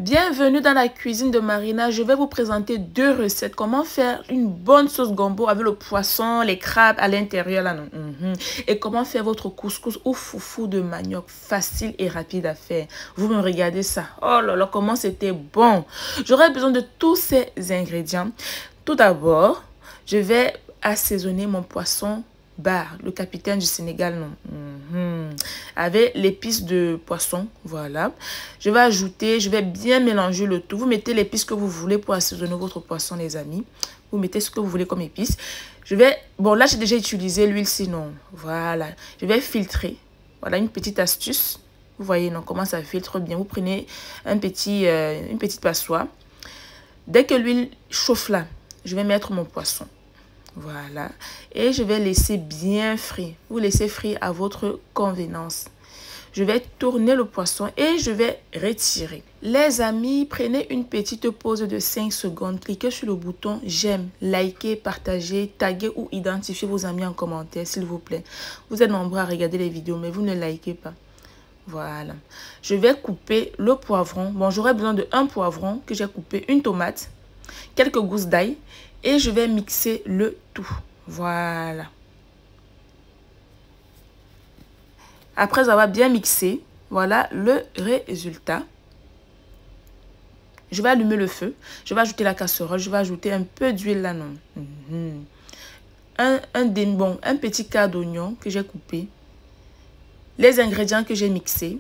Bienvenue dans la cuisine de Marina. Je vais vous présenter deux recettes. Comment faire une bonne sauce gombo avec le poisson, les crabes à l'intérieur là non. Et comment faire votre couscous ou foufou de manioc facile et rapide à faire. Vous me regardez ça. Oh là là, comment c'était bon. J'aurai besoin de tous ces ingrédients. Tout d'abord, je vais assaisonner mon poisson bar, le capitaine du Sénégal, non. Avec l'épice de poisson, voilà. Je vais bien mélanger le tout. Vous mettez l'épice que vous voulez pour assaisonner votre poisson, les amis. Vous mettez ce que vous voulez comme épice. Bon, là, j'ai déjà utilisé l'huile, sinon, voilà. Je vais filtrer. Voilà, une petite astuce. Vous voyez, non, comment ça filtre bien. Vous prenez une petite passoire. Dès que l'huile chauffe là, je vais mettre mon poisson. Voilà. Et je vais laisser bien frire. Vous laissez frire à votre convenance. Je vais tourner le poisson et je vais retirer. Les amis, prenez une petite pause de 5 secondes. Cliquez sur le bouton j'aime, likez, partagez, taguez ou identifiez vos amis en commentaire, s'il vous plaît. Vous êtes nombreux à regarder les vidéos, mais vous ne likez pas. Voilà. Je vais couper le poivron. Bon, j'aurai besoin de un poivron que j'ai coupé, une tomate, quelques gousses d'ail. Et je vais mixer le tout. Voilà. Après avoir bien mixé, voilà le résultat. Je vais allumer le feu. Je vais ajouter la casserole. Je vais ajouter un peu d'huile là, non. Un petit quart d'oignon que j'ai coupé. Les ingrédients que j'ai mixés.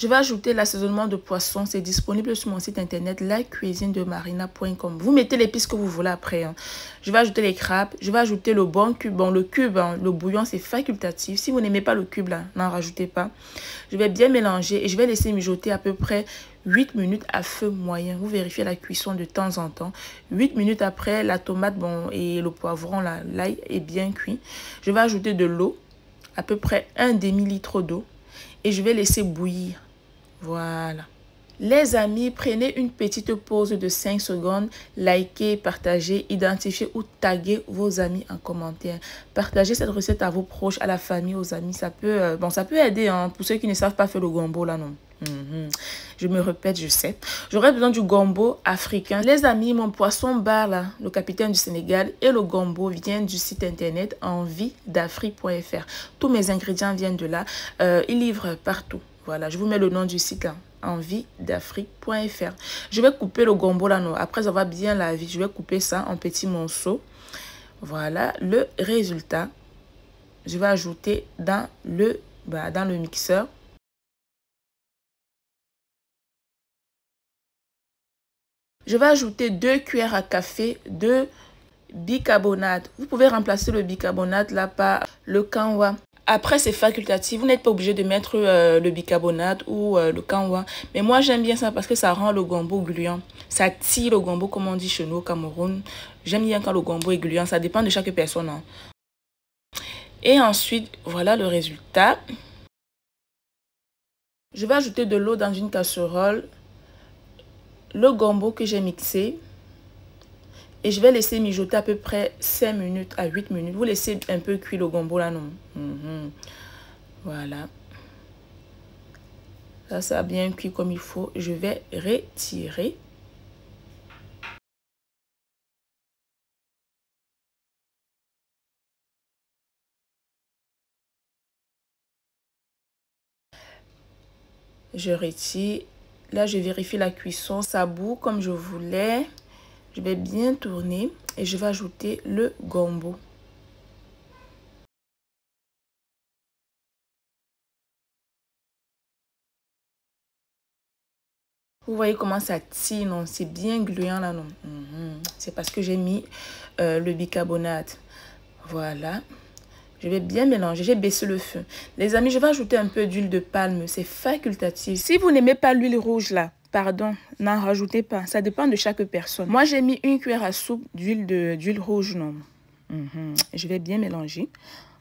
Je vais ajouter l'assaisonnement de poisson. C'est disponible sur mon site internet lacuisinedemarina.com. Vous mettez l'épice que vous voulez après. Je vais ajouter les crabes. Je vais ajouter le bon cube. Bon, le cube, le bouillon, c'est facultatif. Si vous n'aimez pas le cube, là, n'en rajoutez pas. Je vais bien mélanger et je vais laisser mijoter à peu près 8 minutes à feu moyen. Vous vérifiez la cuisson de temps en temps. 8 minutes après, la tomate et le poivron, l'ail est bien cuit. Je vais ajouter de l'eau, à peu près un demi-litre d'eau. Et je vais laisser bouillir. Voilà. Les amis, prenez une petite pause de 5 secondes. Likez, partagez, identifiez ou taguez vos amis en commentaire. Partagez cette recette à vos proches, à la famille, aux amis. Ça peut, ça peut aider pour ceux qui ne savent pas faire le gombo là, non. Je me répète, je sais. J'aurais besoin du gombo africain. Les amis, mon poisson bar là, le capitaine du Sénégal et le gombo viennent du site internet enviedafrique.fr. Tous mes ingrédients viennent de là. Ils livrent partout. Voilà, je vous mets le nom du site là, enviedafrique.fr. Je vais couper le gombo là, non. Après avoir bien lavé, je vais couper ça en petits morceaux. Voilà le résultat. Je vais ajouter dans le mixeur. Je vais ajouter 2 cuillères à café de bicarbonate. Vous pouvez remplacer le bicarbonate là par le canwa. Après, c'est facultatif. Vous n'êtes pas obligé de mettre le bicarbonate ou le canwa. Mais moi, j'aime bien ça parce que ça rend le gombo gluant. Ça tire le gombo, comme on dit chez nous au Cameroun. J'aime bien quand le gombo est gluant. Ça dépend de chaque personne. Et ensuite, voilà le résultat. Je vais ajouter de l'eau dans une casserole. Le gombo que j'ai mixé. Et je vais laisser mijoter à peu près 5 minutes à 8 minutes. Vous laissez un peu cuire le gombo là, non? Voilà. Ça a bien cuit comme il faut. Je vais retirer. Je retire. Là, je vérifie la cuisson. Ça bout comme je voulais. Je vais bien tourner et je vais ajouter le gombo. Vous voyez comment ça tire, non? C'est bien gluant là, non? C'est parce que j'ai mis le bicarbonate. Voilà. Je vais bien mélanger. J'ai baissé le feu. Les amis, je vais ajouter un peu d'huile de palme. C'est facultatif. Si vous n'aimez pas l'huile rouge là, pardon, n'en rajoutez pas. Ça dépend de chaque personne. Moi, j'ai mis une cuillère à soupe d'huile rouge, non? Je vais bien mélanger.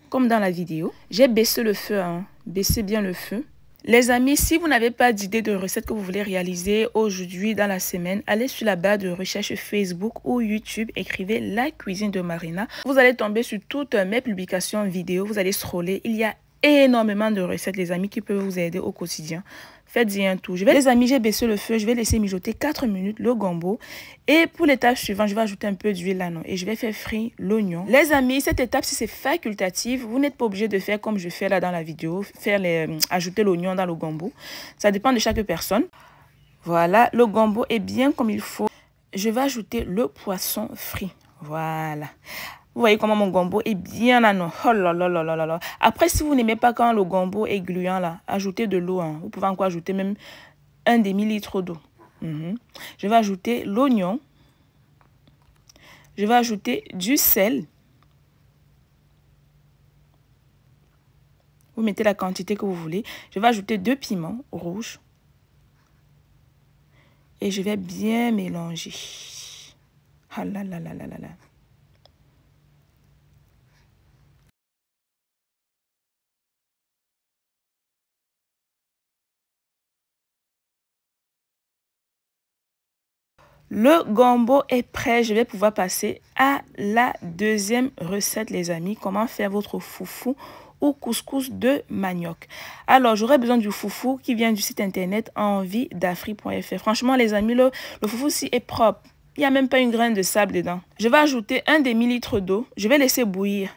Comme dans la vidéo. J'ai baissé le feu, Baissez bien le feu. Les amis, si vous n'avez pas d'idée de recette que vous voulez réaliser aujourd'hui dans la semaine, allez sur la barre de recherche Facebook ou YouTube, écrivez la cuisine de Marina. Vous allez tomber sur toutes mes publications vidéo, vous allez scroller. Il y a énormément de recettes, les amis, qui peuvent vous aider au quotidien. Faites-y un tour. Les amis, j'ai baissé le feu. Je vais laisser mijoter 4 minutes le gombo. Et pour l'étape suivante, je vais ajouter un peu d'huile là, non. Et je vais faire frire l'oignon. Les amis, cette étape, si c'est facultatif, vous n'êtes pas obligé de faire comme je fais là dans la vidéo. Ajouter l'oignon dans le gombo. Ça dépend de chaque personne. Voilà, le gombo est bien comme il faut. Je vais ajouter le poisson frit. Voilà. Vous voyez comment mon gombo est bien là, non? Oh là là là là là là. Après, si vous n'aimez pas quand le gombo est gluant là, ajoutez de l'eau. Hein. Vous pouvez encore ajouter même un demi-litre d'eau. Je vais ajouter l'oignon. Je vais ajouter du sel. Vous mettez la quantité que vous voulez. Je vais ajouter 2 piments rouges. Et je vais bien mélanger. Ah là là là là là là. Le gombo est prêt. Je vais pouvoir passer à la deuxième recette, les amis. Comment faire votre foufou ou couscous de manioc. Alors, j'aurais besoin du foufou qui vient du site internet enviedafrique.fr. Franchement, les amis, le foufou-ci est propre. Il n'y a même pas une graine de sable dedans. Je vais ajouter un demi-litre d'eau. Je vais laisser bouillir.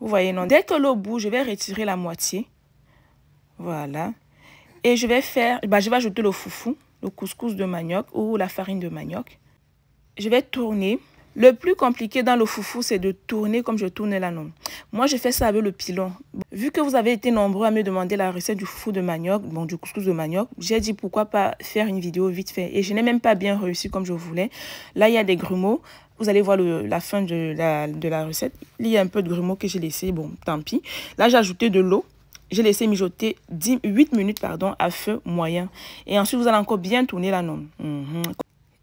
Vous voyez, non? Dès que l'eau bout, je vais retirer la moitié. Voilà. Et je vais ajouter le foufou, le couscous de manioc ou la farine de manioc. Je vais tourner. Le plus compliqué dans le foufou, c'est de tourner comme je tourne là, non. Moi, je fais ça avec le pilon. Vu que vous avez été nombreux à me demander la recette du foufou de manioc, du couscous de manioc, j'ai dit pourquoi pas faire une vidéo vite fait. Et je n'ai même pas bien réussi comme je voulais. Là, il y a des grumeaux. Vous allez voir la fin de la recette. Il y a un peu de grumeaux que j'ai laissé. Bon, tant pis. Là, j'ai ajouté de l'eau. J'ai laissé mijoter 8 minutes à feu moyen. Et ensuite, vous allez encore bien tourner là, non.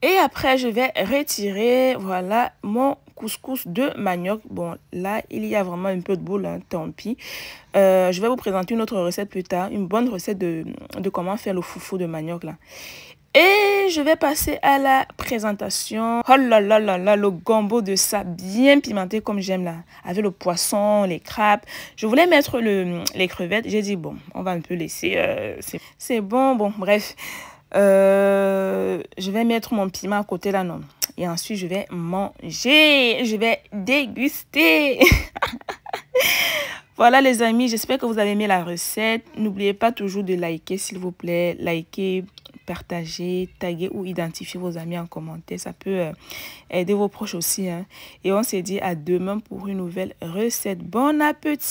Et après, je vais retirer, voilà, mon couscous de manioc. Bon, là, il y a vraiment un peu de boule, hein, tant pis. Je vais vous présenter une autre recette plus tard. Une bonne recette de comment faire le foufou de manioc, là. Et je vais passer à la présentation. Oh là là là là, le gombo de ça, bien pimenté comme j'aime là. Avec le poisson, les crabes. Je voulais mettre les crevettes. J'ai dit, bon, on va un peu laisser. C'est bon, bref. Je vais mettre mon piment à côté là, non. Et ensuite, je vais manger. Je vais déguster. Voilà les amis, j'espère que vous avez aimé la recette. N'oubliez pas toujours de liker, s'il vous plaît. Liker, partager, taguer ou identifier vos amis en commentaire. Ça peut aider vos proches aussi. Hein. Et on se dit à demain pour une nouvelle recette. Bon appétit!